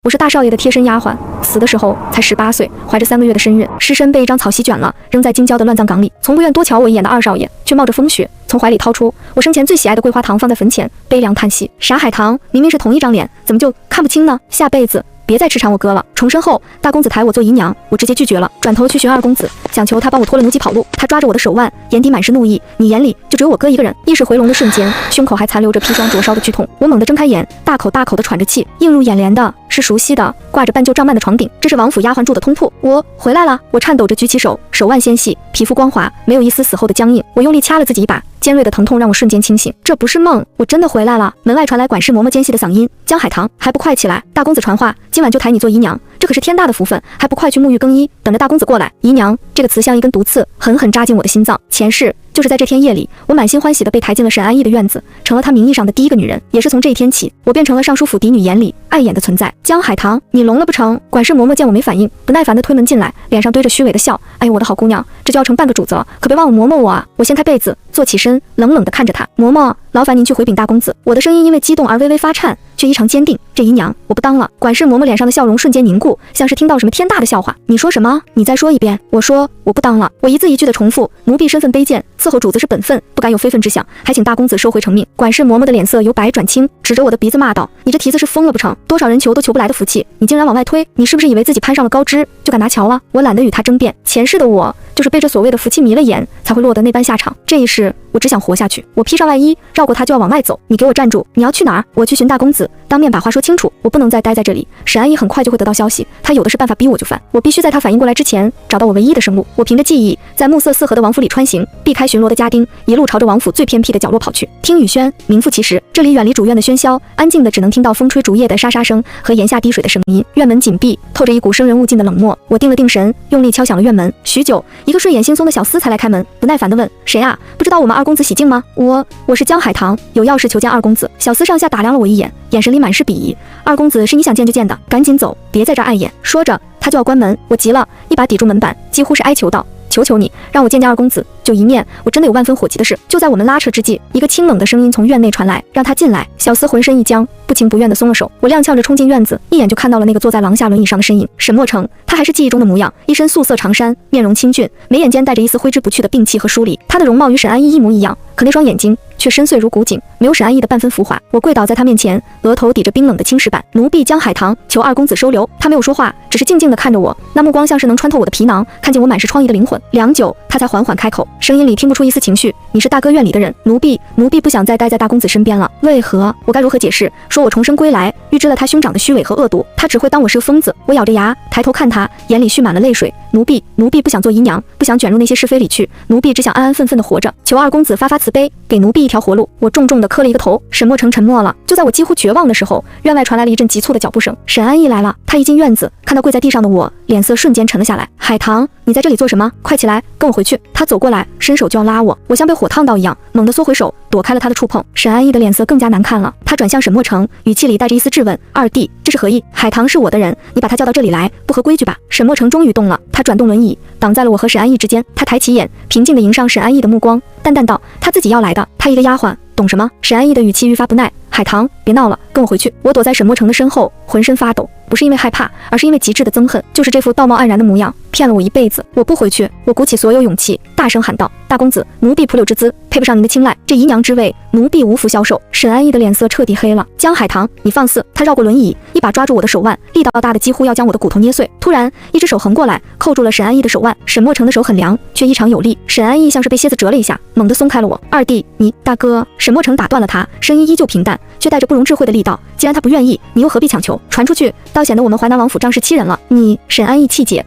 我是大少爷的贴身丫鬟，死的时候才18岁，怀着3个月的身孕，尸身被一张草席卷了，扔在京郊的乱葬岗里。从不愿多瞧我一眼的二少爷，却冒着风雪从怀里掏出我生前最喜爱的桂花糖，放在坟前，悲凉叹息：傻海棠，明明是同一张脸，怎么就看不清呢？下辈子别再痴缠我哥了。重生后，大公子抬我做姨娘，我直接拒绝了，转头去寻二公子，想求他帮我拖了奴籍跑路。他抓着我的手腕，眼底满是怒意：你眼里就只有我哥一个人。意识回笼的瞬间，胸口还残留着砒霜灼烧的剧痛。我猛地睁开眼，大口大口地喘着气，映入眼帘的是熟悉的挂着半旧帐幔的床顶，这是王府丫鬟住的通铺。我回来了。我颤抖着举起手，手腕纤细，皮肤光滑，没有一丝死后的僵硬。我用力掐了自己一把，尖锐的疼痛让我瞬间清醒，这不是梦，我真的回来了。门外传来管事嬷嬷尖细的嗓音：江海棠，还不快起来！大公子传话，今晚就抬你做姨娘，这可是天大的福分，还不快去沐浴更衣，等着大公子过来。姨娘这个词像一根毒刺，狠狠扎进我的心脏。前世就是在这天夜里，我满心欢喜地被抬进了沈安逸的院子，成了他名义上的第一个女人。也是从这一天起，我变成了尚书府嫡女眼里碍眼的存在。江海棠，你聋了不成？管事嬷嬷见我没反应，不耐烦地推门进来，脸上堆着虚伪的笑：哎呦，我的好姑娘，这就要成半个主子了，可别忘了嬷嬷我啊！我掀开被子，坐起身，冷冷地看着她：嬷嬷，劳烦您去回禀大公子。我的声音因为激动而微微发颤，却异常坚定：这姨娘我不当了。管事嬷嬷脸上的笑容瞬间凝固，像是听到什么天大的笑话。你说什么？你再说一遍。我说我不当了。我一字一句地重复：奴婢身份卑贱，伺候主子是本分，不敢有非分之想，还请大公子收回成命。管事嬷嬷的脸色由白转青，指着我的鼻子骂道：你这蹄子是疯了不成？多少人求都求不来的福气，你竟然往外推，你是不是以为自己攀上了高枝就敢拿瞧了？我懒得与他争辩，前世的我就是被这所谓的福气迷了眼，才会落得那般下场。这一世我只想活下去。我披上外衣，绕过他就要往外走。你给我站住！你要去哪儿？我去寻大公子，当面把话说清楚。我不能再待在这里。沈安逸很快就会得到消息，他有的是办法逼我就范。我必须在他反应过来之前找到我唯一的生路。我凭着记忆，在暮色四合的王府里穿行，避开巡逻的家丁，一路朝着王府最偏僻的角落跑去。听雨轩，名副其实。这里远离主院的喧嚣，安静的只能听到风吹竹叶的沙沙声和檐下滴水的声音。院门紧闭，透着一股生人勿近的冷漠。我定了定神，用力敲响了院门。许久，一个睡眼惺忪的小厮才来开门，不耐烦地问：谁啊？不知道我们二公子喜静吗？我是江海棠，有要事求见二公子。小厮上下打量了我一眼，眼神里满是鄙夷。二公子是你想见就见的，赶紧走，别在这儿碍眼。说着，他就要关门。我急了，一把抵住门板，几乎是哀求道：求求你，让我见见二公子，就一面。我真的有万分火急的事。就在我们拉扯之际，一个清冷的声音从院内传来：让他进来。小厮浑身一僵，不情不愿地松了手。我踉跄着冲进院子，一眼就看到了那个坐在廊下轮椅上的身影，沈墨成。他还是记忆中的模样，一身素色长衫，面容清俊，眉眼间带着一丝挥之不去的病气和疏离。他的容貌与沈安逸一模一样，可那双眼睛却深邃如古井，没有沈安逸的半分浮华。我跪倒在他面前，额头抵着冰冷的青石板：奴婢江海棠求二公子收留。他没有说话，只是静静地看着我，那目光像是能穿透我的皮囊，看见我满是疮痍的灵魂。良久，他才缓缓开口，声音里听不出一丝情绪：你是大哥院里的人，奴婢不想再待在大公子身边了。为何？我该如何解释？说我重生归来，预知了他兄长的虚伪和恶毒，他只会当我是个疯子。我咬着牙抬头看他，眼里蓄满了泪水。奴婢不想做姨娘，不想卷入那些是非里去，奴婢只想安安分分地活着，求二公子发发慈悲，给奴婢一条活路。我重重地磕了一个头。沈墨成沉默了。就在我几乎绝望的时候，院外传来了一阵急促的脚步声。沈安逸来了。他一进院子，看到跪在地上的我，脸色瞬间沉了下来。海棠，你在这里做什么？快起来，跟我回去。他走过来，伸手就要拉我，我像被火烫到一样，猛地缩回手，躲开了他的触碰。沈安逸的脸色更加难看了，他转向沈墨成，语气里带着一丝质问：二弟，这是何意？海棠是我的人，你把他叫到这里来，不合规矩吧？沈墨成终于动了，他转动轮椅，挡在了我和沈安逸之间。他抬起眼，平静地迎上沈安逸的目光，淡淡道：他自己要来的，他一个丫鬟懂什么？沈安逸的语气愈发不耐：海棠，别闹了，跟我回去。我躲在沈墨成的身后，浑身发抖，不是因为害怕，而是因为极致的憎恨。就是这副道貌岸然的模样，骗了我一辈子。我不回去。我鼓起所有勇气，大声喊道：大公子，奴婢蒲柳之姿，配不上您的青睐，这姨娘之位，奴婢无福消受。沈安逸的脸色彻底黑了。江海棠，你放肆！他绕过轮椅，一把抓住我的手腕，力道大的几乎要将我的骨头捏碎。突然，一只手横过来，扣住了沈安逸的手腕。沈墨成的手很凉，却异常有力。沈安逸像是被蝎子折了一下，猛地松开了我。二弟，你大哥。沈墨成打断了他，声音依旧平淡，却带着不容置喙的力道：既然他不愿意，你又何必强求？传出去，倒显得我们淮南王府仗势欺人了。你……沈安逸气结。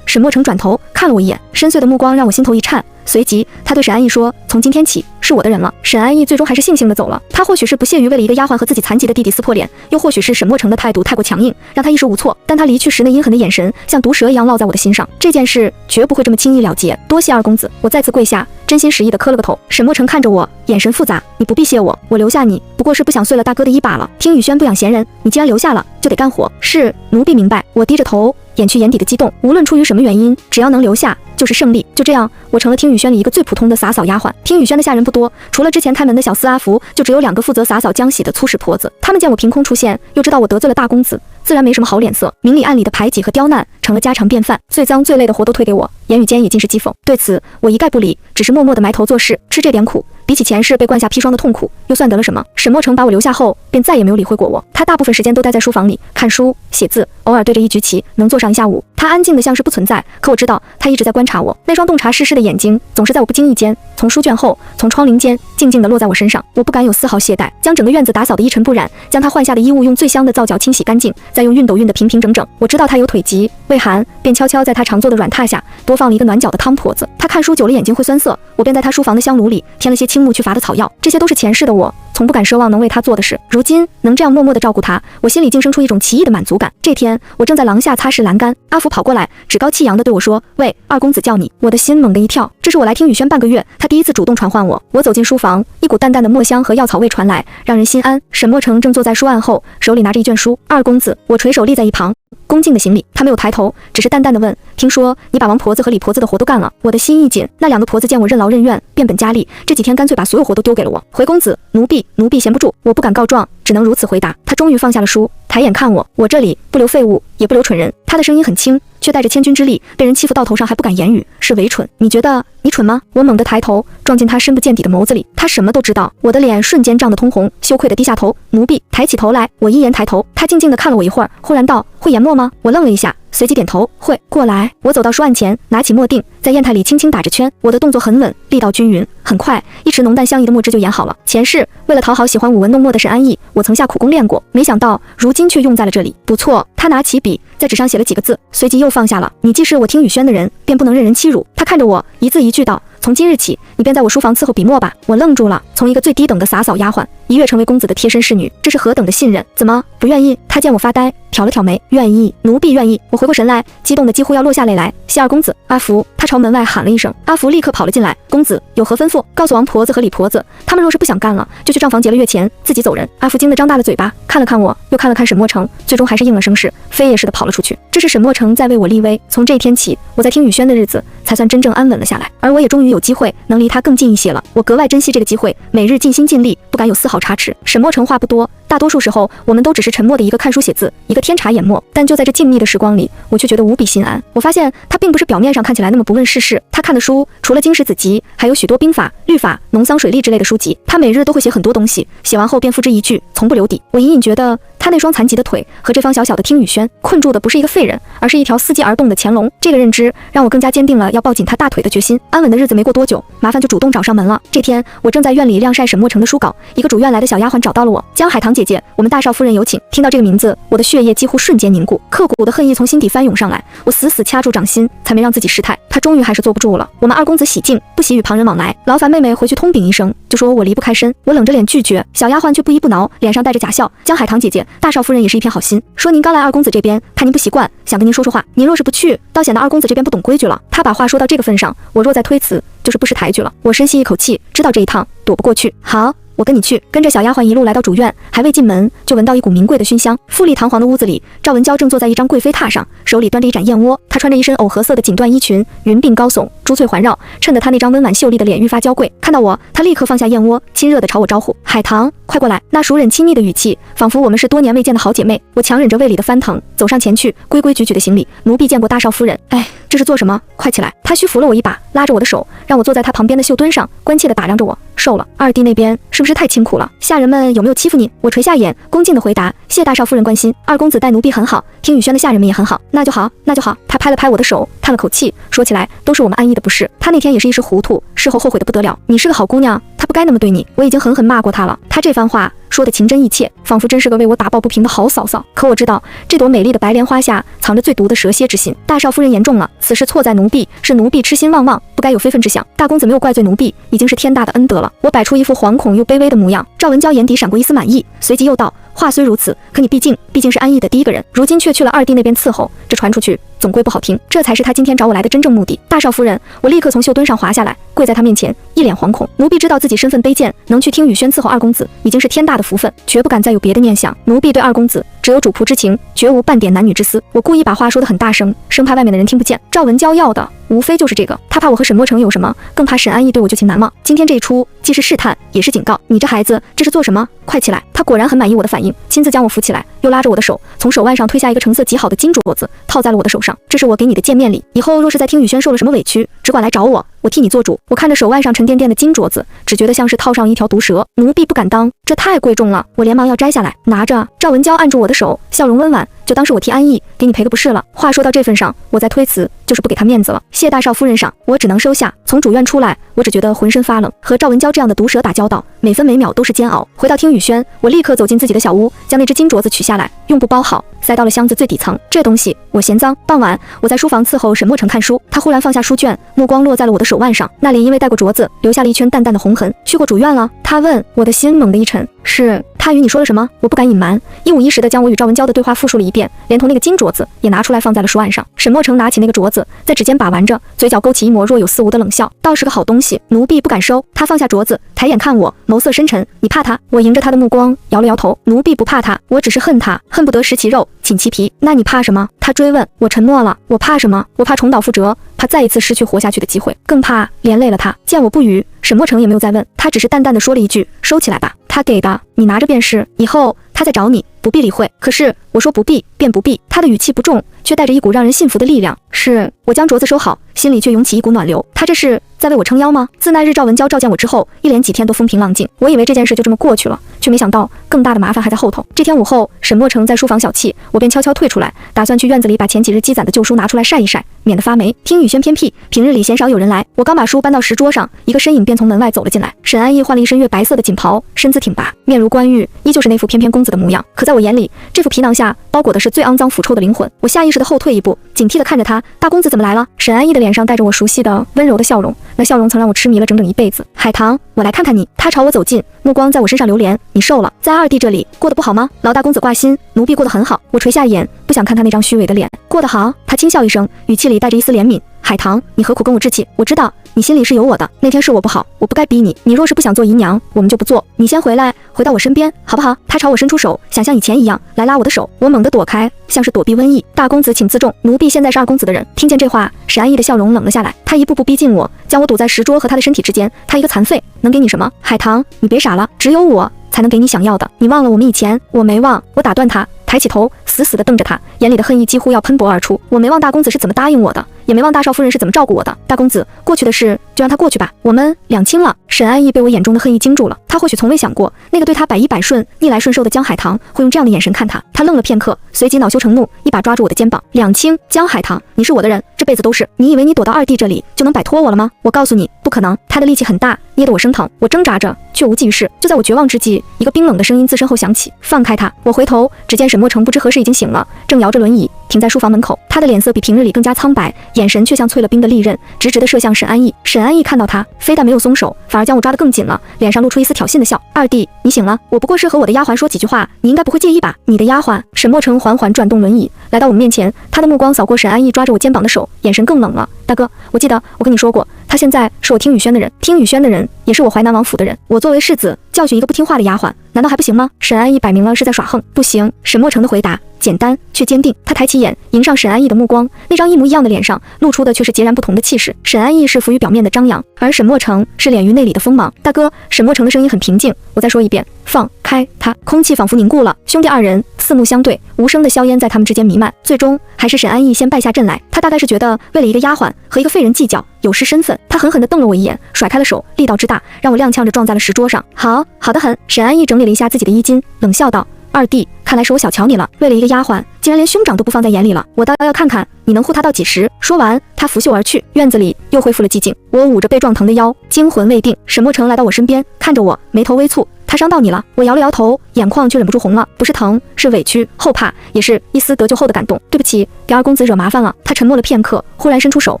沈墨成转头看了我一眼，深邃的目光让我心头一颤。随即，他对沈安逸说：从今天起，是我的人了。沈安逸最终还是悻悻地走了。他或许是不屑于为了一个丫鬟和自己残疾的弟弟撕破脸，又或许是沈墨成的态度太过强硬，让他一时无措。但他离去时那阴狠的眼神，像毒蛇一样烙在我的心上。这件事绝不会这么轻易了结。多谢二公子。我再次跪下，真心实意地磕了个头。沈墨成看着我，眼神复杂：你不必谢我，我留下你，不过是不想碎了大哥的衣罢了。听雨轩不养闲人，你既然留下了，就得干活。是，奴婢明白。我低着头，掩去眼底的激动。无论出于什么原因，只要能留下，就是胜利。就这样，我成了听雨轩里一个最普通的洒扫丫鬟。听雨轩的下人不多，除了之前开门的小厮阿福，就只有2个负责洒扫浆洗的粗使婆子。他们见我凭空出现，又知道我得罪了大公子，自然没什么好脸色，明里暗里的排挤和刁难成了家常便饭，最脏最累的活都推给我，言语间也尽是讥讽。对此我一概不理，只是默默地埋头做事，吃这点苦，比起前世被灌下砒霜的痛苦，又算得了什么？沈墨成把我留下后，便再也没有理会过我。他大部分时间都待在书房里看书、写字，偶尔对着一局棋能坐上一下午。他安静的像是不存在，可我知道他一直在观察我，那双洞察世事的眼睛总是在我不经意间，从书卷后，从窗棂间，静静地落在我身上。我不敢有丝毫懈怠，将整个院子打扫得一尘不染，将他换下的衣物用最香的皂角清洗干净，再用熨斗熨得平平整整。我知道他有腿疾、畏寒，便悄悄在他常坐的软榻下多放了一个暖脚的汤婆子。他看书久了眼睛会酸涩，我便在他书房的香炉里添了些青木去伐的草药。这些都是前世的我从不敢奢望能为他做的事，如今能这样默默地照顾他，我心里竟生出一种奇异的满足感。这天，我正在廊下擦拭栏杆，阿福跑过来，趾高气扬地对我说：“喂，二公子叫你。”我的心猛地一跳，这是我来听雨轩半个月，他第一次主动传唤我。我走进书房，一股淡淡的墨香和药草味传来，让人心安。沈墨成正坐在书案后，手里拿着一卷书。二公子，我垂手立在一旁，恭敬的行礼。他没有抬头，只是淡淡的问：“听说你把王婆子和李婆子的活都干了？”我的心一紧，那两个婆子见我任劳任怨，变本加厉，这几天干脆把所有活都丢给了我。回公子，奴婢闲不住。我不敢告状，只能如此回答。他终于放下了书，抬眼看我，我这里不留废物，也不留蠢人。他的声音很轻，却带着千钧之力，被人欺负到头上还不敢言语，是伪蠢。你觉得你蠢吗？我猛地抬头，撞进他深不见底的眸子里。他什么都知道。我的脸瞬间涨得通红，羞愧地低下头。奴婢抬起头来，我依言抬头。他静静地看了我一会儿，忽然道：“会研墨吗？”我愣了一下，随即点头：“会。”过来。我走到书案前，拿起墨锭，在砚台里轻轻打着圈。我的动作很稳，力道均匀，很快，一池浓淡相宜的墨汁就研好了。前世为了讨好喜欢舞文弄墨的沈安逸，我曾下苦功练过，没想到如今却用在了这里。不错。他拿起笔，在纸上写了几个字，随即又放下了。你既是我听雨轩的人，便不能任人欺辱。他看着我，一字一句道：“从今日起，你便在我书房伺候笔墨吧。”我愣住了，从一个最低等的洒扫丫鬟，一跃成为公子的贴身侍女，这是何等的信任？怎么不愿意？他见我发呆，挑了挑眉：“愿意，奴婢愿意。”我回过神来，激动得几乎要落下泪来。谢二公子。阿福。他朝门外喊了一声，阿福立刻跑了进来。公子有何吩咐？告诉王婆子和李婆子，他们若是不想干了，就去账房结了月钱，自己走人。阿福惊得张大了嘴巴，看了看我，又看了看沈墨成，最终还是应了声是，飞也似的跑了出去。这是沈墨成在为我立威。从这天起，我在听雨轩的日子才算真正安稳了下来，而我也终于有机会能离他更近一些了。我格外珍惜这个机会，每日尽心尽力，不敢有丝毫差池。沈墨成话不多，大多数时候我们都只是沉默的一个看书写字，一个添茶研墨，但就在这静谧的时光里，我却觉得无比心安。我发现他并不是表面上看起来那么不问世事，他看的书除了经史子集，还有许多兵法、律法、农桑水利之类的书籍。他每日都会写很多东西，写完后便付之一炬，从不留底。我隐隐觉得他那双残疾的腿和这方小小的听雨轩困住的不是一个废人，而是一条伺机而动的潜龙。这个认知让我更加坚定了要抱紧他大腿的决心。安稳的日子没过多久，麻烦就主动找上门了。这天我正在院里晾晒沈墨成的书稿，一个主院来的小丫鬟找到了我：“江海棠姐姐，我们大少夫人有请。”听到这个名字，我的血液几乎瞬间凝固，刻骨的恨意从心底翻涌上来，我死死掐住掌心，才没让自己失态。他终于还是坐不住了。我们二公子喜静，不喜与旁人往来，劳烦妹妹回去通禀一声，就说我离不开身。我冷着脸拒绝，小丫鬟却不依不挠，脸上带着假笑：“江海棠姐姐，大少夫人也是一片好心，说您刚来二公子这边，怕您不习惯，想跟您说说话。您若是不去，倒显得二公子这边不懂规矩了。”他把话说到这个份上，我若再推辞，就是不识抬举了。我深吸一口气，知道这一趟躲不过去。好，我跟你去。跟着小丫鬟一路来到主院，还未进门，就闻到一股名贵的熏香。富丽堂皇的屋子里，赵文娇正坐在一张贵妃榻上，手里端着一盏燕窝。她穿着一身藕荷色的锦缎衣裙，云鬓高耸，珠翠环绕，衬得她那张温婉秀丽的脸愈发娇贵。看到我，她立刻放下燕窝，亲热地朝我招呼：“海棠，快过来。”那熟稔亲昵的语气，仿佛我们是多年未见的好姐妹。我强忍着胃里的翻腾，走上前去，规规矩矩的行礼：“奴婢见过大少夫人。”哎，这是做什么？快起来！她虚扶了我一把，拉着我的手，让我坐在她旁边的绣墩上，关切地打量着我：“瘦了，二弟那边是不是太清苦了？下人们有没有欺负你？”我垂下眼，恭敬地回答：“谢大少夫人关心，二公子待奴婢很好，听雨轩的下人们也很好。”那就好，那就好。他拍了拍我的手，叹了口气，说起来都是我们安逸的不是。他那天也是一时糊涂，事后后悔的不得了。你是个好姑娘，他不该那么对你，我已经狠狠骂过他了。他这番话说的情真意切，仿佛真是个为我打抱不平的好嫂嫂。可我知道，这朵美丽的白莲花下藏着最毒的蛇蝎之心。大少夫人言重了，此事错在奴婢，是奴婢痴心妄妄，不该有非分之想。大公子没有怪罪奴婢，已经是天大的恩德了。我摆出一副惶恐又卑微的模样。赵文娇眼底闪过一丝满意，随即又道：“话虽如此，可你毕竟是安逸的第一个人，如今却去了二弟那边伺候，这传出去总归不好听。这才是他今天找我来的真正目的。”大少夫人，我立刻从绣墩上滑下来，跪在他面前，一脸惶恐。奴婢知道自己身份卑贱，能去听雨轩伺候二公子，已经是天大的福分，绝不敢再有别的念想。奴婢对二公子只有主仆之情，绝无半点男女之私。我故意把话说得很大声，生怕外面的人听不见。赵文娇要的无非就是这个。他怕我和沈墨成有什么，更怕沈安逸对我旧情难忘。今天这一出既是试探，也是警告。你这孩子这是做什么？快起来！他果然很满意我的反应，亲自将我扶起来，又拉着我的手，从手腕上推下一个成色极好的金镯子，套在了我的手上。这是我给你的见面礼，以后若是在听雨轩受了什么委屈，只管来找我，我替你做主。我看着手腕上沉甸甸的金镯子，只觉得像是套上一条毒蛇，奴婢不敢当，这太贵重了。我连忙要摘下来，拿着。赵文娇按住我的手，笑容温婉，就当是我替安逸给你赔个不是了。话说到这份上，我再推辞就是不给他面子了。谢大少夫人赏，我只能收下。从主院出来，我只觉得浑身发冷，和赵文娇这样的毒蛇打交道，每分每秒都是煎熬。回到听雨轩，我立刻走进自己的小屋，将那只金镯子取下来，用布包好，塞到了箱子最底层。这东西我嫌脏。傍晚，我在书房伺候沈墨成看书，他忽然放下书卷，目光落在了我的手腕上，那里因为戴过镯子，留下了一圈淡淡的红痕。去过主院了？他问。我的心猛地一沉。是。他与你说了什么？我不敢隐瞒，一五一十地将我与赵文娇的对话复述了一遍，连同那个金镯子也拿出来放在了书案上。沈墨成拿起那个镯子，在指尖把玩着，嘴角勾起一抹若有似无的冷笑，倒是个好东西，奴婢不敢收。他放下镯子，抬眼看我，眸色深沉。你怕他？我迎着他的目光摇了摇头。奴婢不怕他，我只是恨他，恨不得食其肉，寝其皮。那你怕什么？他追问。我沉默了。我怕什么？我怕重蹈覆辙，怕再一次失去活下去的机会，更怕连累了他。见我不语，沈墨成也没有再问，他只是淡淡的说了一句：收起来吧。他给的，你拿着便是。以后他再找你，不必理会。可是我说不必便不必，他的语气不重，却带着一股让人信服的力量。是。我将镯子收好，心里却涌起一股暖流。他这是在为我撑腰吗？自那日赵文娇召见我之后，一连几天都风平浪静，我以为这件事就这么过去了，却没想到更大的麻烦还在后头。这天午后，沈墨成在书房小憩，我便悄悄退出来，打算去院子里把前几日积攒的旧书拿出来晒一晒，免得发霉。听雨轩偏僻，平日里鲜少有人来。我刚把书搬到石桌上，一个身影便从门外走了进来。沈安逸换了一身月白色的锦袍，身姿挺拔，面如冠玉，依旧是那副翩翩公子的模样。可在我眼里，这副皮囊下包裹的是最肮脏腐臭的灵魂。我下意识地后退一步，警惕地看着他。大公子怎么来了？沈安逸的脸上带着我熟悉的温柔的笑容，那笑容曾让我痴迷了整整一辈子。海棠，我来看看你。他朝我走近，目光在我身上流连。你瘦了，在二弟这里过得不好吗？劳大公子挂心，奴婢过得很好。我垂下眼，不想看他那张虚伪的脸。过得好？他轻笑一声，语气里带着一丝怜悯。海棠，你何苦跟我置气？我知道你心里是有我的。那天是我不好，我不该逼你。你若是不想做姨娘，我们就不做。你先回来，回到我身边，好不好？他朝我伸出手，想像以前一样来拉我的手。我猛地躲开，像是躲避瘟疫。大公子请自重，奴婢现在是二公子的人。听见这话，沈安逸的笑容冷了下来。他一步步逼近我，将我堵在石桌和他的身体之间。他一个残废，能给你什么？海棠，你别傻了，只有我才能给你想要的。你忘了我们以前？我没忘。我打断他，抬起头，死死地瞪着他，眼里的恨意几乎要喷薄而出。我没忘大公子是怎么答应我的，也没忘大少夫人是怎么照顾我的。大公子，过去的事就让它过去吧，我们两清了。沈安逸被我眼中的恨意惊住了，他或许从未想过，那个对他百依百顺、逆来顺受的江海棠会用这样的眼神看他。他愣了片刻，随即恼羞成怒，一把抓住我的肩膀。两清？江海棠，你是我的人，这辈子都是。你以为你躲到二弟这里就能摆脱我了吗？我告诉你，不可能。他的力气很大，捏得我生疼。我挣扎着，却无济于事。就在我绝望之际，一个冰冷的声音自身后响起：放开他！我回头，只见沈墨成不知何时已经醒了，正摇着轮椅停在书房门口。他的脸色比平日里更加苍白，眼神却像淬了冰的利刃，直直地射向沈安逸。沈安逸看到他，非但没有松手，反而将我抓得更紧了，脸上露出一丝挑衅的笑。二弟，你醒了？我不过是和我的丫鬟说几句话，你应该不会介意吧？你的丫鬟？沈墨成缓缓转动轮椅，来到我们面前，他的目光扫过沈安逸抓着我肩膀的手，眼神更冷了。大哥，我记得我跟你说过，他现在是我听雨轩的人，听雨轩的人也是我淮南王府的人。我作为世子，教训一个不听话的丫鬟，难道还不行吗？沈安逸摆明了是在耍横。不行。沈墨成的回答简单却坚定。他抬起眼迎上沈安逸的目光，那张一模一样的脸上露出的却是截然不同的气势。沈安逸是浮于表面的张扬，而沈墨成是敛于内里的锋芒。大哥，沈墨成的声音很平静，我再说一遍，放开他。空气仿佛凝固了，兄弟二人四目相对，无声的硝烟在他们之间弥漫。最终还是沈安逸先败下阵来。他大概是觉得为了一个丫鬟和一个废人计较，有失身份。他狠狠地瞪了我一眼，甩开了手，力道之大，让我踉跄着撞在了石桌上。好得很。沈安逸整理了一下自己的衣襟，冷笑道：二弟，看来是我小瞧你了，为了一个丫鬟，竟然连兄长都不放在眼里了。我倒要看看你能护她到几时。说完，他拂袖而去。院子里又恢复了寂静。我捂着被撞疼的腰，惊魂未定。沈墨成来到我身边，看着我，眉头微蹙。他伤到你了？我摇了摇头，眼眶却忍不住红了。不是疼，是委屈、后怕，也是一丝得救后的感动。对不起，给二公子惹麻烦了。他沉默了片刻，忽然伸出手，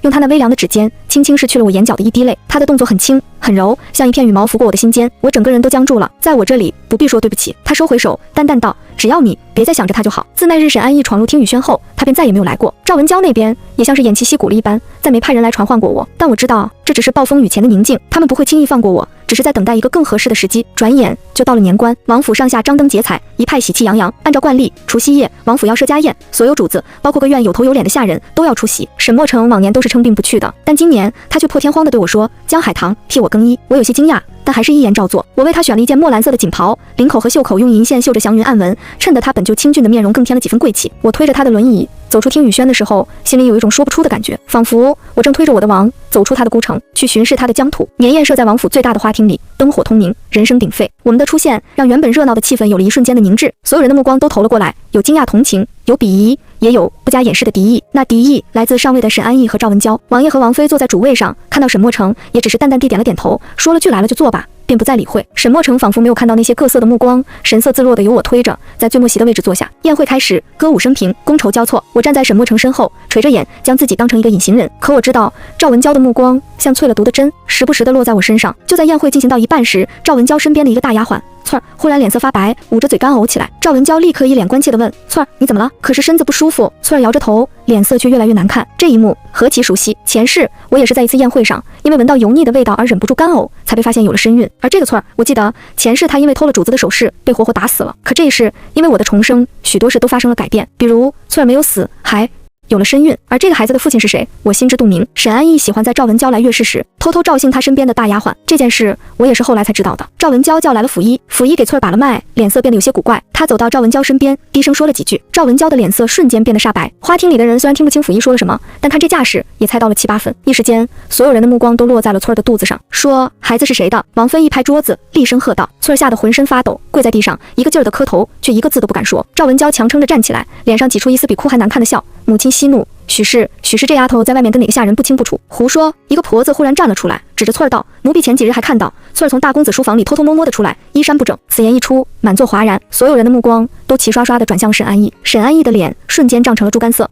用他那微凉的指尖轻轻拭去了我眼角的一滴泪。他的动作很轻很柔，像一片羽毛拂过我的心间，我整个人都僵住了。在我这里不必说对不起。他收回手，淡淡道：只要你别再想着他就好。自那日沈安逸闯入听雨轩后，他便再也没有来过。赵文娇那边也像是偃旗息鼓了一般，再没派人来传唤过我。但我知道这只是暴风雨前的宁静，他们不会轻易放过我。只是在等待一个更合适的时机。转眼就到了年关，王府上下张灯结彩，一派喜气洋洋。按照惯例，除夕夜王府要设家宴，所有主子，包括各院有头有脸的下人都要出席。沈墨成往年都是称病不去的，但今年他却破天荒地对我说：“江海棠替我更衣。”我有些惊讶，但还是一言照做。我为他选了一件墨蓝色的锦袍，领口和袖口用银线绣着祥云暗纹，衬得他本就清俊的面容更添了几分贵气。我推着他的轮椅走出听雨轩的时候，心里有一种说不出的感觉，仿佛我正推着我的王走出他的孤城，去巡视他的疆土。年宴设在王府最大的花厅里，灯火通明，人声鼎沸。我们的出现让原本热闹的气氛有了一瞬间的凝滞，所有人的目光都投了过来，有惊讶同情，有鄙夷，也有不加掩饰的敌意。那敌意来自上位的沈安逸和赵文娇。王爷和王妃坐在主位上，看到沈墨成，也只是淡淡地点了点头，说了句来了就坐吧，便不再理会。沈墨成仿佛没有看到那些各色的目光，神色自若的由我推着，在最末席的位置坐下。宴会开始，歌舞升平，觥筹交错。我站在沈墨成身后，垂着眼，将自己当成一个隐形人。可我知道，赵文娇的目光像淬了毒的针，时不时地落在我身上。就在宴会进行到一半时，赵文娇身边的一个大丫鬟翠儿忽然脸色发白，捂着嘴干呕起来。赵文娇立刻一脸关切地问：“翠儿，你怎么了？可是身子不舒服？”翠儿摇着头，脸色却越来越难看。这一幕何其熟悉！前世我也是在一次宴会上，因为闻到油腻的味道而忍不住干呕，才被发现有了身孕。而这个翠儿，我记得前世她因为偷了主子的首饰，被活活打死了。可这一世，因为我的重生，许多事都发生了改变，比如翠儿没有死，还有了身孕。而这个孩子的父亲是谁，我心知肚明。沈安逸喜欢在赵文娇来月事时偷偷照幸她身边的大丫鬟，这件事我也是后来才知道的。赵文娇叫来了府医，府医给翠儿把了脉，脸色变得有些古怪。他走到赵文娇身边，低声说了几句，赵文娇的脸色瞬间变得煞白。花厅里的人虽然听不清府医说了什么，但看这架势也猜到了7、8分。一时间，所有人的目光都落在了翠儿的肚子上，说：“孩子是谁的？”王妃一拍桌子，厉声喝道。翠儿吓得浑身发抖，跪在地上，一个劲儿的磕头，却一个字都不敢说。赵文娇强撑着站起来，脸上挤出一丝比哭还难看的笑。母亲息怒，许是这丫头在外面跟哪个下人不清不楚。胡说！一个婆子忽然站了出来，指着翠儿道：“奴婢前几日还看到翠儿从大公子书房里偷偷摸摸的出来，衣衫不整。”此言一出，满座哗然，所有人的目光都齐刷刷地转向沈安逸。沈安逸的脸瞬间涨成了猪肝色。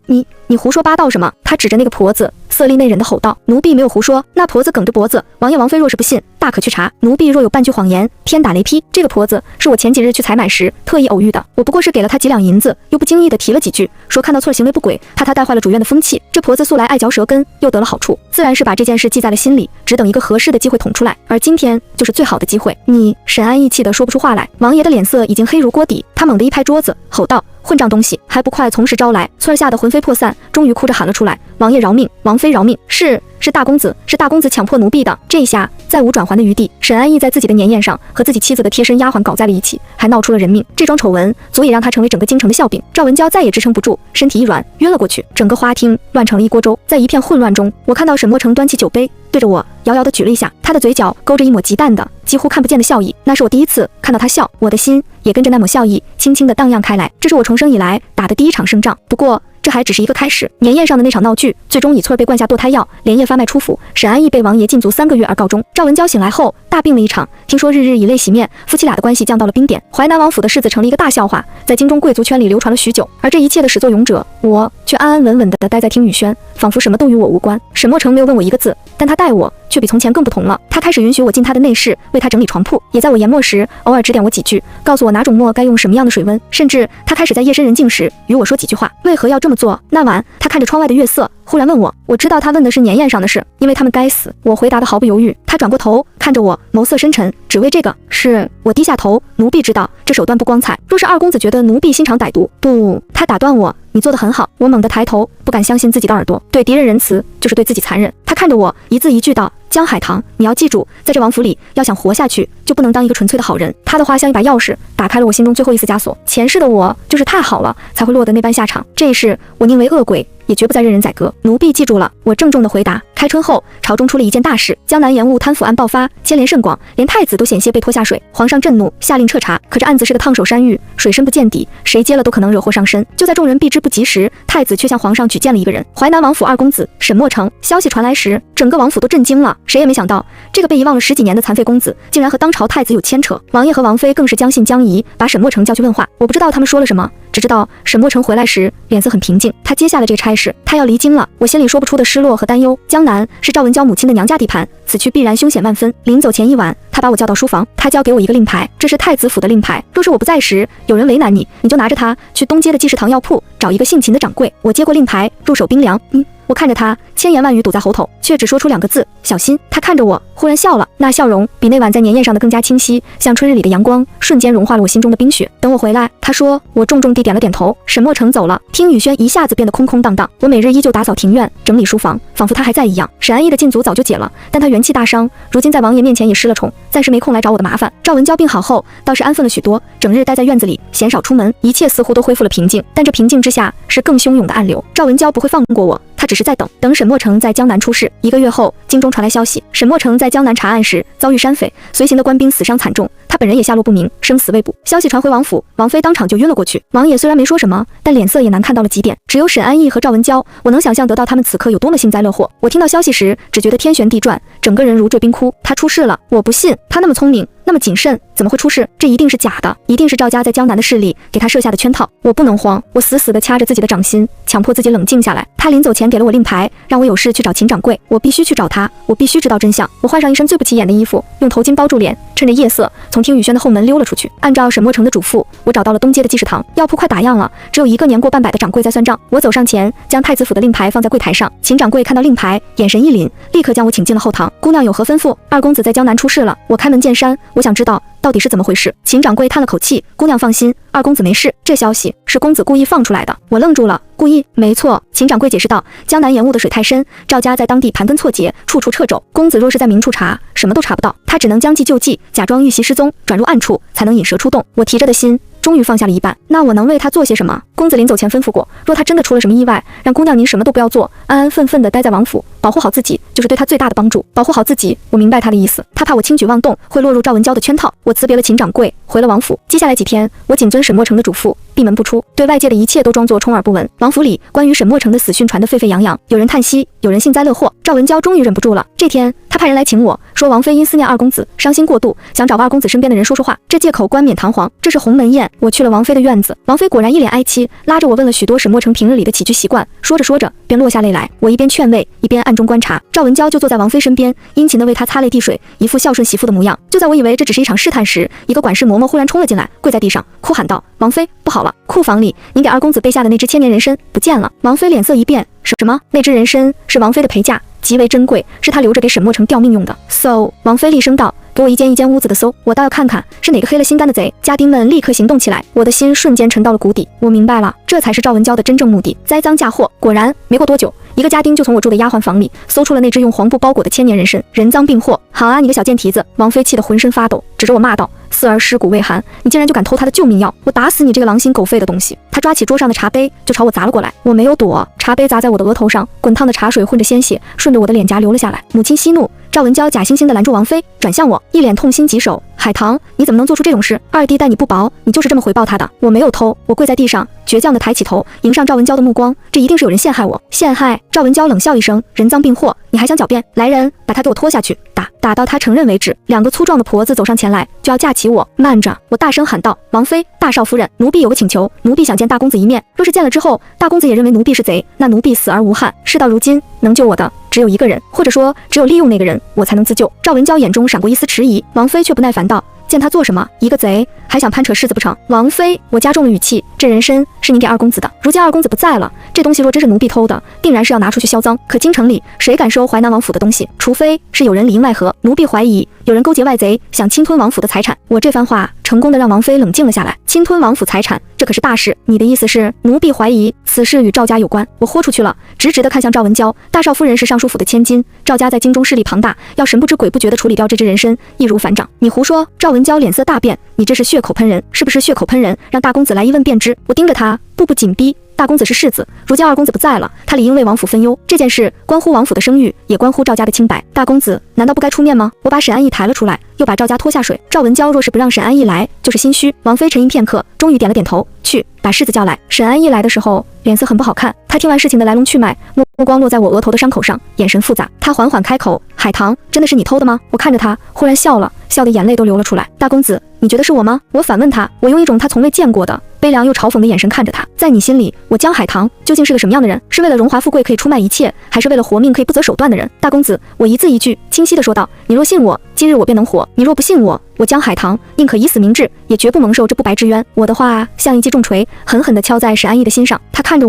你胡说八道什么？他指着那个婆子，色厉内荏地吼道：“奴婢没有胡说。”那婆子梗着脖子：“王爷王妃若是不信，大可去查。奴婢若有半句谎言，天打雷劈。”这个婆子是我前几日去采买时特意偶遇的，我不过是给了她几两银子，又不经意地提了几句，说看到翠儿行为不轨，怕她带坏了主院的风气。这婆子素来爱嚼舌根，又得了好处，自然是把这件事记在了心里，只等一个合适的机会捅出来。而今天就是最好的机会。你……沈安逸气得说不出话来。王爷的脸色已经黑如锅底，他猛地一拍桌子，吼道：“混账东西，还不快从实招来！”翠儿吓得魂飞魄散，终于哭着喊了出来：“王爷饶命，王妃饶命！是大公子强迫奴婢的。”这一下再无转圜的余地。沈安逸在自己的年宴上和自己妻子的贴身丫鬟搞在了一起，还闹出了人命。这桩丑闻足以让他成为整个京城的笑柄。赵文娇再也支撑不住，身体一软，晕了过去。整个花厅乱成了一锅粥。在一片混乱中，我看到沈墨成端起酒杯，对着我遥遥地举了一下，他的嘴角勾着一抹极淡的、几乎看不见的笑意。那是我第一次看到他笑，我的心也跟着那抹笑意轻轻地荡漾开来。这是我重生以来打的第一场胜仗。不过这还只是一个开始。年宴上的那场闹剧，最终以翠儿被灌下堕胎药，连夜发卖出府，沈安逸被王爷禁足3个月而告终。赵文娇醒来后大病了一场，听说日日以泪洗面，夫妻俩的关系降到了冰点。淮南王府的世子成了一个大笑话，在京中贵族圈里流传了许久。而这一切的始作俑者，我却安安稳稳地待在听雨轩，仿佛什么都与我无关。沈墨成没有问我一个字，但他待我却比从前更不同了。他开始允许我进他的内室，为他整理床铺，也在我研墨时偶尔指点我几句，告诉我哪种墨该用什么样的水温，甚至他开始在夜深人静时与我说几句话。为何要这么做？那晚他看着窗外的月色，忽然问我。我知道他问的是年宴上的事，因为他们该死。我回答的毫不犹豫。他转过头看着我，眸色深沉，只为这个。是我低下头，奴婢知道这手段不光彩，若是二公子觉得奴婢心肠歹毒，不，他打断我，你做得很好。我猛地抬头，不敢相信自己的耳朵，对敌人仁慈就是对自己残忍。他看着我，一字一句道：“江海棠，你要记住，在这王府里，要想活下去，就不能当一个纯粹的好人。”他的话像一把钥匙，打开了我心中最后一丝枷锁。前世的我就是太好了，才会落得那般下场。这一世，我宁为恶鬼，也绝不再任人宰割。奴婢记住了。我郑重地回答。开春后，朝中出了一件大事，江南盐务贪腐案爆发，牵连甚广，连太子都险些被拖下水。皇上震怒，下令彻查。可这案子是个烫手山芋，水深不见底，谁接了都可能惹祸上身。就在众人避之不及时，太子却向皇上举荐了一个人，淮南王府二公子沈墨成。消息传来时，整个王府都震惊了。谁也没想到，这个被遗忘了10几年的残废公子，竟然和当朝太子有牵扯。王爷和王妃更是将信将疑，把沈墨成叫去问话。我不知道他们说了什么，只知道沈墨成回来时脸色很平静，他接下了这个差事，他要离京了。我心里说不出的失落和担忧。江南是赵文娇母亲的娘家地盘，此去必然凶险万分。临走前一晚，他把我叫到书房，他交给我一个令牌，这是太子府的令牌。若是我不在时，有人为难你，你就拿着它去东街的济世堂药铺找一个姓秦的掌柜。我接过令牌，入手冰凉。我看着他，千言万语堵在喉头，却只说出2个字：小心。他看着我，忽然笑了，那笑容比那晚在年夜上的更加清晰，像春日里的阳光，瞬间融化了我心中的冰雪。等我回来，他说。我重重地点了点头。沈墨成走了，听雨轩一下子变得空空荡荡。我每日依旧打扫庭院，整理书房，仿佛他还在一样。沈安逸的禁足早就解了，但他元气大伤，如今在王爷面前也失了宠，暂时没空来找我的麻烦。赵文娇病好后，倒是安分了许多，整日待在院子里，鲜少出门，一切似乎都恢复了平静。但这平静之下，是更汹涌的暗流。赵文娇不会放过我。他只是在等沈墨成在江南出事。1个月后，京中传来消息，沈墨成在江南查案时遭遇山匪，随行的官兵死伤惨重，他本人也下落不明，生死未卜。消息传回王府，王妃当场就晕了过去。王爷虽然没说什么，但脸色也难看到了极点。只有沈安逸和赵文娇，我能想象得到他们此刻有多么幸灾乐祸。我听到消息时，只觉得天旋地转，整个人如坠冰窟。他出事了，我不信。他那么聪明，那么谨慎，怎么会出事？这一定是假的，一定是赵家在江南的势力给他设下的圈套。我不能慌，我死死地掐着自己的掌心，强迫自己冷静下来。他临走前给了我令牌，让我有事去找秦掌柜。我必须去找他，我必须知道真相。我换上一身最不起眼的衣服，用头巾包住脸，趁着夜色从听雨轩的后门溜了出去。按照沈墨成的嘱咐，我找到了东街的济世堂，药铺快打烊了，只有一个年过半百的掌柜在算账。我走上前，将太子府的令牌放在柜台上。秦掌柜看到令牌，眼神一凛，立刻将我请进了后堂。姑娘有何吩咐？二公子在江南出事了，我开门见山，我想知道到底是怎么回事。秦掌柜叹了口气，姑娘放心，二公子没事，这消息是公子故意放出来的。我愣住了，故意？没错，秦掌柜解释道，江南盐雾的水太深，赵家在当地盘根错节，处处掣肘。公子若是在明处查，什么都查不到，他只能将计就计，假装遇袭失踪，转入暗处，才能引蛇出洞。我提着的心终于放下了一半。那我能为他做些什么？公子临走前吩咐过，若他真的出了什么意外，让姑娘您什么都不要做，安安分分地待在王府，保护好自己，就是对他最大的帮助。保护好自己，我明白他的意思，他怕我轻举妄动会落入赵文娇的圈套。我辞别了秦掌柜，回了王府。接下来几天，我谨遵沈墨成的嘱咐，闭门不出，对外界的一切都装作充耳不闻。王府里关于沈墨成的死讯传得沸沸扬扬，有人叹息，有人幸灾乐祸。赵文娇终于忍不住了。这天，他派人来请我，说王妃因思念二公子，伤心过度，想找二公子身边的人说说话，这借口冠冕堂皇。这是鸿门宴。我去了王妃的院子，王妃果然一脸哀戚，拉着我问了许多沈墨成平日里的起居习惯。说着说着，便落下泪来。我一边劝慰，一边暗中观察。赵文娇就坐在王妃身边，殷勤地为她擦泪递水，一副孝顺媳妇的模样。就在我以为这只是一场试探时，一个管事嬷嬷忽然冲了进来，跪在地上，哭喊道：“王妃，不好了！库房里您给二公子备下的那只千年人参不见了！”王妃脸色一变，什么？那只人参是王妃的陪嫁，极为珍贵，是她留着给沈墨成吊命用的。搜！王妃厉声道。给我一间一间屋子的搜，我倒要看看是哪个黑了心肝的贼。家丁们立刻行动起来，我的心瞬间沉到了谷底。我明白了，这才是赵文娇的真正目的，栽赃嫁祸。果然，没过多久，一个家丁就从我住的丫鬟房里搜出了那只用黄布包裹的千年人参，人赃并获。好啊，你个小贱蹄子！王妃气得浑身发抖，指着我骂道：“四儿尸骨未寒，你竟然就敢偷她的救命药！我打死你这个狼心狗肺的东西！”她抓起桌上的茶杯就朝我砸了过来，我没有躲，茶杯砸在我的额头上，滚烫的茶水混着鲜血，顺着我的脸颊流了下来。母亲息怒。赵文娇假惺惺地拦住王妃，转向我，一脸痛心疾首：“海棠，你怎么能做出这种事？二弟待你不薄，你就是这么回报他的。”我没有偷，我跪在地上，倔强地抬起头，迎上赵文娇的目光。这一定是有人陷害我，陷害！赵文娇冷笑一声：“人赃并获，你还想狡辩？来人，把他给我拖下去，打到他承认为止。”2个粗壮的婆子走上前来，就要架起我。慢着！我大声喊道：“王妃，大少夫人，奴婢有个请求，奴婢想见大公子一面。若是见了之后，大公子也认为奴婢是贼，那奴婢死而无憾。事到如今，能救我的只有一个人，或者说只有利用那个人，我才能自救。”赵文娇眼中闪过一丝迟疑，王妃却不耐烦道：“见他做什么？一个贼还想攀扯柿子不成？”王妃，我加重了语气，这人参是你给二公子的，如今二公子不在了，这东西若真是奴婢偷的，定然是要拿出去销赃。可京城里谁敢收淮南王府的东西？除非是有人里应外合，奴婢怀疑有人勾结外贼，想侵吞王府的财产。我这番话成功的让王妃冷静了下来。侵吞王府财产，这可是大事。你的意思是，奴婢怀疑此事与赵家有关？我豁出去了，直直的看向赵文娇。大少夫人是尚书府的千金，赵家在京中势力庞大，要神不知鬼不觉地处理掉这只人参，易如反掌。你胡说！赵文娇脸色大变，你这是血口喷人，是不是血口喷人？让大公子来一问便知。我盯着他，步步紧逼。大公子是世子，如今二公子不在了，他理应为王府分忧。这件事关乎王府的声誉，也关乎赵家的清白。大公子难道不该出面吗？我把沈安逸抬了出来，又把赵家拖下水。赵文娇若是不让沈安逸来，就是心虚。王妃沉吟片刻，终于点了点头，去把世子叫来。沈安逸来的时候，脸色很不好看。他听完事情的来龙去脉，目光落在我额头的伤口上，眼神复杂。他缓缓开口：“海棠，真的是你偷的吗？”我看着他，忽然笑了，笑得眼泪都流了出来。大公子，你觉得是我吗？我反问他，我用一种他从未见过的悲悲凉又嘲讽的眼神看着他。在你心里，我江海棠究竟是个什么样的人？是为了荣华富贵可以出卖一切，还是为了活命可以不择手段的人？大公子，我一字一句清晰地说道：你若信我，今日我便能活；你若不信我，我江海棠宁可以死明志，也绝不蒙受这不白之冤。我的话像一记重锤，狠狠地敲在沈安逸的心上。他看着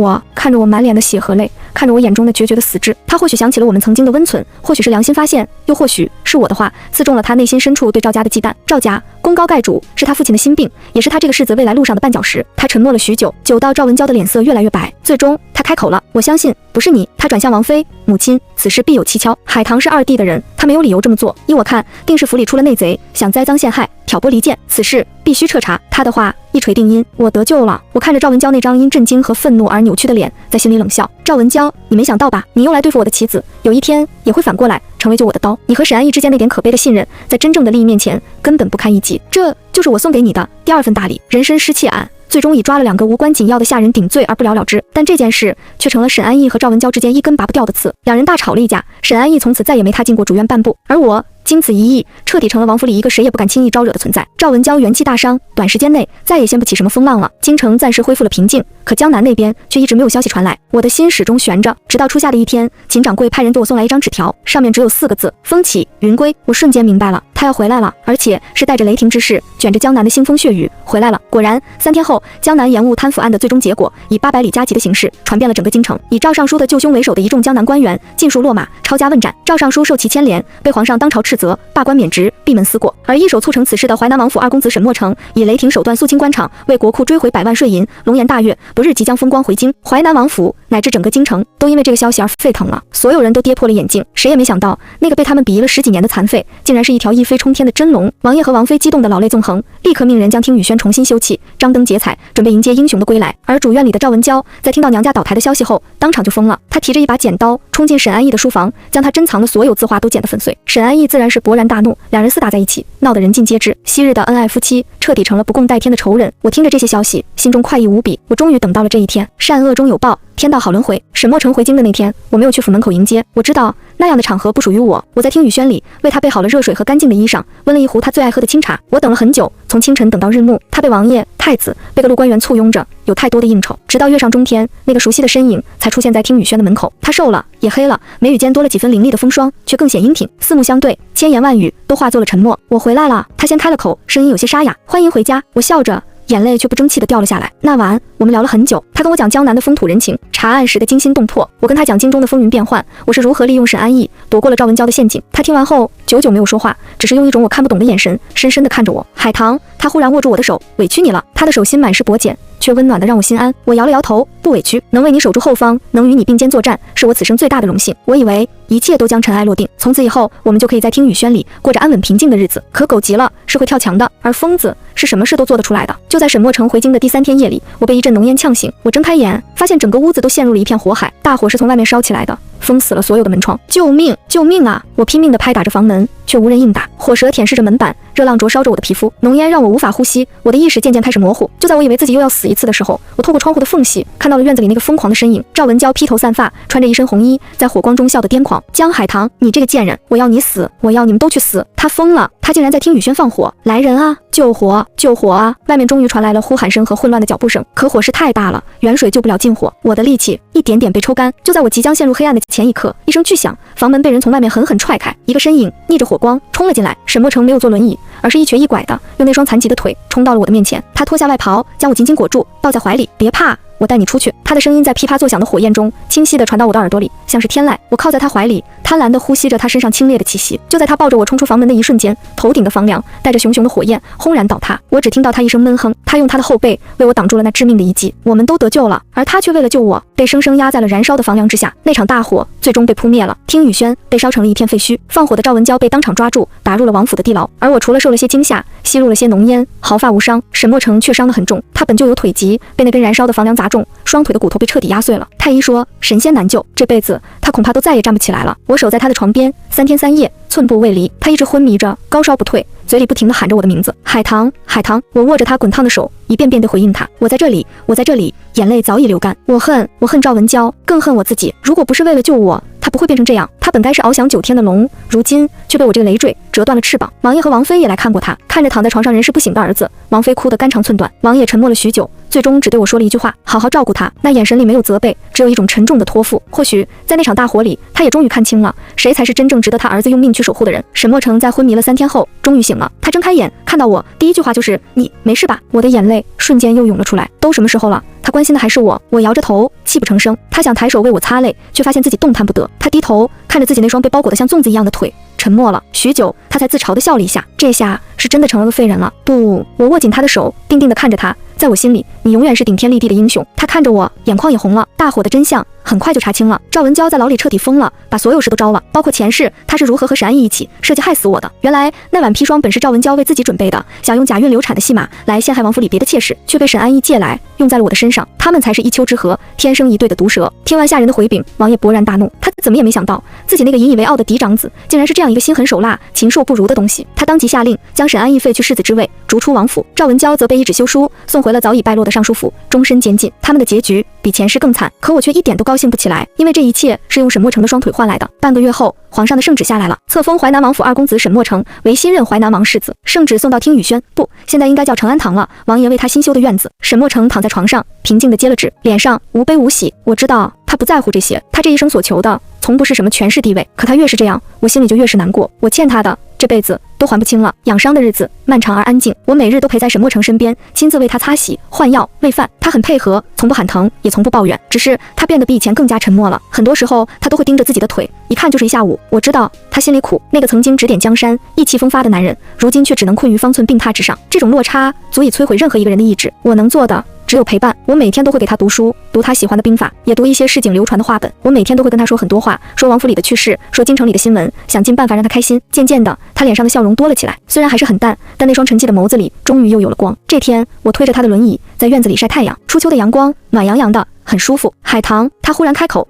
我满脸的血和泪，看着我眼中的决绝的死志。他或许想起了我们曾经的温存，或许是良心发现，又或许是我的话刺中了他内心深处对赵家的忌惮。赵家功高盖主，是他父亲的心病，也是他这个世子未来路上的绊脚石。他沉默了许久，久到赵文娇的脸色越来越白。最终他开口了：我相信不是你。他转向王妃，母亲，此事必有蹊跷。海棠是二弟的人，他没有理由这么做。依我看，定是府里出了内贼，想栽赃陷害，挑拨离间，此事必须彻查。他的话一锤定音，我得救了。我看着赵文娇那张因震惊和愤怒而扭曲的脸，在心里冷笑。赵文娇，你没想到吧？你用来对付我的棋子，有一天也会反过来成为救我的刀。你和沈安逸之间那点可悲的信任，在真正的利益面前根本不堪一击。这就是我送给你的第二份大礼。人参失窃案最终以抓了2个无关紧要的下人顶罪而不了了之，但这件事却成了沈安逸和赵文娇之间一根拔不掉的刺。两人大吵了一架，沈安逸从此再也没踏进过主院半步，而我经此一役，彻底成了王府里一个谁也不敢轻易招惹的存在。赵文娇元气大伤，短时间内再也掀不起什么风浪了。京城暂时恢复了平静，可江南那边却一直没有消息传来。我的心始终悬着，直到初夏的一天，秦掌柜派人给我送来一张纸条，上面只有4个字：风起云归。我瞬间明白了，他要回来了，而且是带着雷霆之势，卷着江南的腥风血雨回来了。果然，3天后，江南盐务贪腐案的最终结果以800里加急的形式传遍了整个京城。以赵尚书的救凶为首的一众江南官员尽数落马，抄家问斩。赵尚书受其牵连，被皇上当朝斥责，罢官免职，闭门思过。而一手促成此事的淮南王府二公子沈墨成，以雷霆手段肃清官场，为国库追回100万税银，龙颜大悦，不日即将风光回京。淮南王府乃至整个京城都因为这个消息而沸腾了，所有人都跌破了眼镜。谁也没想到，那个被他们鄙夷了10几年的残废，竟然是一条一飞冲天的真龙。王爷和王妃激动的老泪纵横，立刻命人将听雨轩重新修葺，张灯结彩，准备迎接英雄的归来。而主院里的赵文娇在听到娘家倒台的消息后，当场就疯了。她提着一把剪刀冲进沈安逸的书房，将他珍藏的所有字画都剪得粉碎。沈安逸自然是勃然大怒，两人厮打在一起，闹得人尽皆知。昔日的恩爱夫妻彻底成了不共戴天的仇人。我听着这些消息，心中快意无比。我终于等到了这一天，善恶终有报，天道好轮回。沈墨成回京的那天，我没有去府门口迎接，我知道那样的场合不属于我。我在听雨轩里为他备好了热水和干净的衣裳，温了一壶他最爱喝的清茶。我等了很久，从清晨等到日暮。他被王爷、太子、被各路官员簇拥着，有太多的应酬，直到月上中天，那个熟悉的身影才出现在听雨轩的门口。他瘦了，也黑了，眉宇间多了几分凌厉的风霜，却更显英挺。四目相对，千言万语都化作了沉默。我回来了。他先开了口，声音有些沙哑：欢迎回家。我笑着，眼泪却不争气地掉了下来。那晚我们聊了很久，他跟我讲江南的风土人情，查案时的惊心动魄，我跟他讲京中的风云变幻，我是如何利用沈安逸躲过了赵文娇的陷阱。他听完后久久没有说话，只是用一种我看不懂的眼神深深地看着我。海棠，他忽然握住我的手，委屈你了。他的手心满是薄茧，却温暖的让我心安。我摇了摇头，不委屈，能为你守住后方，能与你并肩作战，是我此生最大的荣幸。我以为一切都将尘埃落定，从此以后我们就可以在听雨轩里过着安稳平静的日子。可狗急了是会跳墙的，而疯子是什么事都做得出来的。就在沈墨成回京的第3天夜里，我被一阵浓烟呛醒。我睁开眼，发现整个屋子都陷入了一片火海，大火是从外面烧起来的，封死了所有的门窗。救命！救命啊！我拼命地拍打着房门，却无人应答。火舌舔舐着门板，热浪灼烧着我的皮肤，浓烟让我无法呼吸，我的意识渐渐开始模糊。就在我以为自己又要死一次的时候，我透过窗户的缝隙看到了院子里那个疯狂的身影。赵文娇披头散发，穿着一身红衣，在火光中笑得癫狂。江海棠，你这个贱人，我要你死，我要你们都去死！他疯了，他竟然在听雨轩放火！来人啊！救火！救火啊！外面终于传来了呼喊声和混乱的脚步声。可火势太大了，远水救不了近火，我的力气一点点被抽干。就在我即将陷入黑暗的前一刻，一声巨响，房门被人从外面狠狠踹开，一个身影逆着火光冲了进来。沈墨成没有坐轮椅，而是一瘸一拐的用那双残疾的腿冲到了我的面前。他脱下外袍，将我紧紧裹住，抱在怀里。别怕，我带你出去。他的声音在噼啪作响的火焰中清晰地传到我的耳朵里，像是天籁。我靠在他怀里，贪婪地呼吸着他身上清冽的气息。就在他抱着我冲出房门的一瞬间，头顶的房梁带着熊熊的火焰轰然倒塌。我只听到他一声闷哼，他用他的后背为我挡住了那致命的一击。我们都得救了，而他却为了救我，被生生压在了燃烧的房梁之下。那场大火最终被扑灭了，听雨轩被烧成了一片废墟。放火的赵文娇被当场抓住，打入了王府的地牢。而我除了受了些惊吓，吸入了些浓烟，毫发无伤。沈墨成却伤得很重，他本就有腿疾，被那根燃烧的房梁砸中，双腿的骨头被彻底压碎了。太医说神仙难救，这辈子他恐怕都再也站不起来了。我守在他的床边，3天3夜，寸步未离。他一直昏迷着，高烧不退，嘴里不停地喊着我的名字，海棠，海棠。我握着他滚烫的手，一遍遍地回应他，我在这里，我在这里。眼泪早已流干。我恨赵文娇，更恨我自己。如果不是为了救我，他不会变成这样。他本本该是翱翔9天的龙，如今却被我这个累赘折断了翅膀。王爷和王妃也来看过他，看着躺在床上人事不省的儿子，王妃哭得肝肠寸断。王爷沉默了许久，最终只对我说了一句话：好好照顾他。那眼神里没有责备，只有一种沉重的托付。或许在那场大火里，他也终于看清了谁才是真正值得他儿子用命去守护的人。沈墨城在昏迷了3天后终于醒了，他睁开眼看到我，第一句话就是你没事吧？我的眼泪瞬间又涌了出来。都什么时候了，他关心的还是我。我摇着头泣不成声。他想抬手为我擦泪，却发现自己动弹不得。他低头看着自己那双被包裹得像粽子一样的腿，沉默了许久，他才自嘲地笑了一下。这下是真的成了个废人了。不，我握紧他的手，定定地看着他。在我心里，你永远是顶天立地的英雄。他看着我，眼眶也红了。大火的真相很快就查清了，赵文娇在牢里彻底疯了，把所有事都招了，包括前世他是如何和沈安逸一起设计害死我的。原来那碗砒霜本是赵文娇为自己准备的，想用假孕流产的戏码来陷害王府里别的妾室，却被沈安逸借来用在了我的身上。他们才是一丘之貉，天生一对的毒蛇。听完下人的回禀，王爷勃然大怒，他怎么也没想到自己那个引以为傲的嫡长子，竟然是这样一个心狠手辣、禽兽不如的东西。他当即下令将沈安逸废去世子之位，逐出王府。赵文娇则被一纸休书送回了早已败落的尚书府，终身监禁。他们的结局比前世更惨，可我却一点都高兴不起来，因为这一切是用沈墨城的双腿换来的。半个月后，皇上的圣旨下来了，册封淮南王府二公子沈墨城为新任淮南王世子。圣旨送到听雨轩，不，现在应该叫承安堂了。王爷为他新修的院子。沈墨城躺在床上，平静地接了旨，脸上无悲无喜。我知道他不在乎这些，他这一生所求的从不是什么权势地位，可他越是这样，我心里就越是难过。我欠他的这辈子都还不清了。养伤的日子漫长而安静，我每日都陪在沈墨城身边，亲自为他擦洗、换药、喂饭。他很配合，从不喊疼，也从不抱怨。只是他变得比以前更加沉默了。很多时候，他都会盯着自己的腿，一看就是一下午。我知道他心里苦。那个曾经指点江山、意气风发的男人，如今却只能困于方寸病榻之上。这种落差足以摧毁任何一个人的意志。我能做的只有陪伴。我每天都会给他读书，读他喜欢的兵法，也读一些市井流传的话本。我每天都会跟他说很多话，说王府里的趣事，说京城里的新闻，想尽办法让他开心。渐渐的，他脸上的笑容多了起来，虽然还是很淡，但那双沉寂的眸子里终于又有了光。这天，我推着他的轮椅在院子里晒太阳，初秋的阳光暖洋洋的，很舒服。海棠，他忽然开口，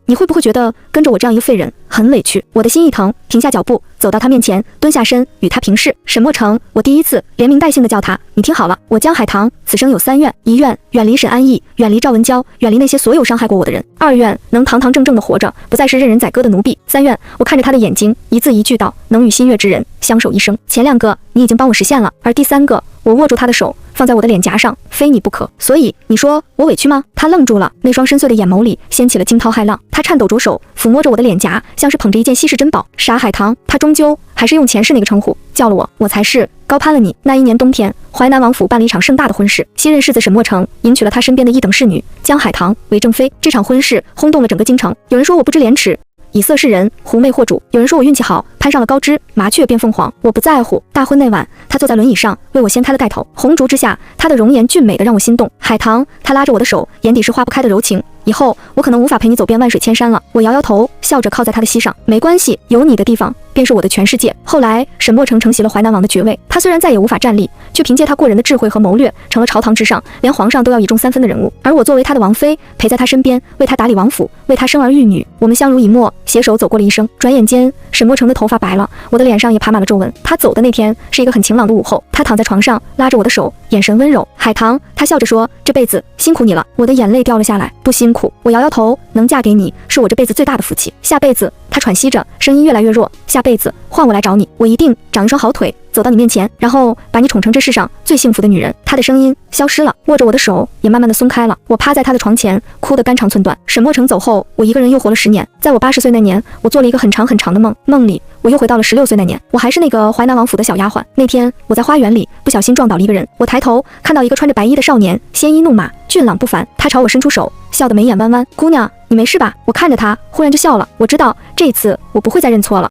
你会不会觉得跟着我这样一个废人很委屈？我的心一疼，停下脚步，走到他面前，蹲下身与他平视。沈墨城，我第一次连名带姓的叫他，你听好了，我江海棠此生有3愿：一愿远离沈安逸，远离赵文娇，远离那些所有伤害过我的人；二愿能堂堂正正的活着，不再是任人宰割的奴婢；三愿，我看着他的眼睛，一字一句道，能与心悦之人相守一生。前2个你已经帮我实现了，而第3个，我握住他的手放在我的脸颊上，非你不可。所以你说我委屈吗？他愣住了，那双深邃的眼眸里掀起了惊涛骇浪。他颤抖着手抚摸着我的脸颊，像是捧着一件稀世珍宝。傻海棠，他终究还是用前世那个称呼叫了我，我才是高攀了你。那一年冬天，淮南王府办了一场盛大的婚事，新任世子沈墨城迎娶了他身边的一等侍女江海棠为正妃。这场婚事轰动了整个京城，有人说我不知廉耻，以色示人，狐媚惑主；有人说我运气好，攀上了高枝，麻雀变凤凰。我不在乎。大婚那晚，他坐在轮椅上为我掀开了盖头，红烛之下，他的容颜俊美的让我心动。海棠，他拉着我的手，眼底是化不开的柔情。以后我可能无法陪你走遍万水千山了。我摇摇头，笑着靠在他的膝上。没关系，有你的地方便是我的全世界。后来沈墨城承袭了淮南王的爵位，他虽然再也无法站立，却凭借他过人的智慧和谋略，成了朝堂之上连皇上都要倚重3分的人物。而我作为他的王妃，陪在他身边，为他打理王府，为他生儿育女。我们相濡以沫，携手走过了一生。转眼间，沈墨城的头发白了，我的脸上也爬满了皱纹。他走的那天是一个很晴朗的午后，他躺在床上，拉着我的手，眼神温柔。海棠，他笑着说，这辈子辛苦你了。我的眼泪掉了下来，不辛苦。我摇摇头，能嫁给你是我这辈子最大的福气。下辈子，他喘息着，声音越来越弱，下辈子换我来找你，我一定长一双好腿，走到你面前，然后把你宠成这世上最幸福的女人。他的声音消失了，握着我的手也慢慢的松开了。我趴在他的床前，哭得肝肠寸断。沈墨城走后，我一个人又活了10年。在我80岁那年，我做了一个很长很长的梦，梦里我又回到了16岁那年，我还是那个淮南王府的小丫鬟。那天我在花园里不小心撞倒了一个人，我抬头看到一个穿着白衣的少年，鲜衣怒马，俊朗不凡。他朝我伸出手，笑得眉眼弯弯。姑娘，你没事吧？我看着他，忽然就笑了。我知道这一次我不会再认错了。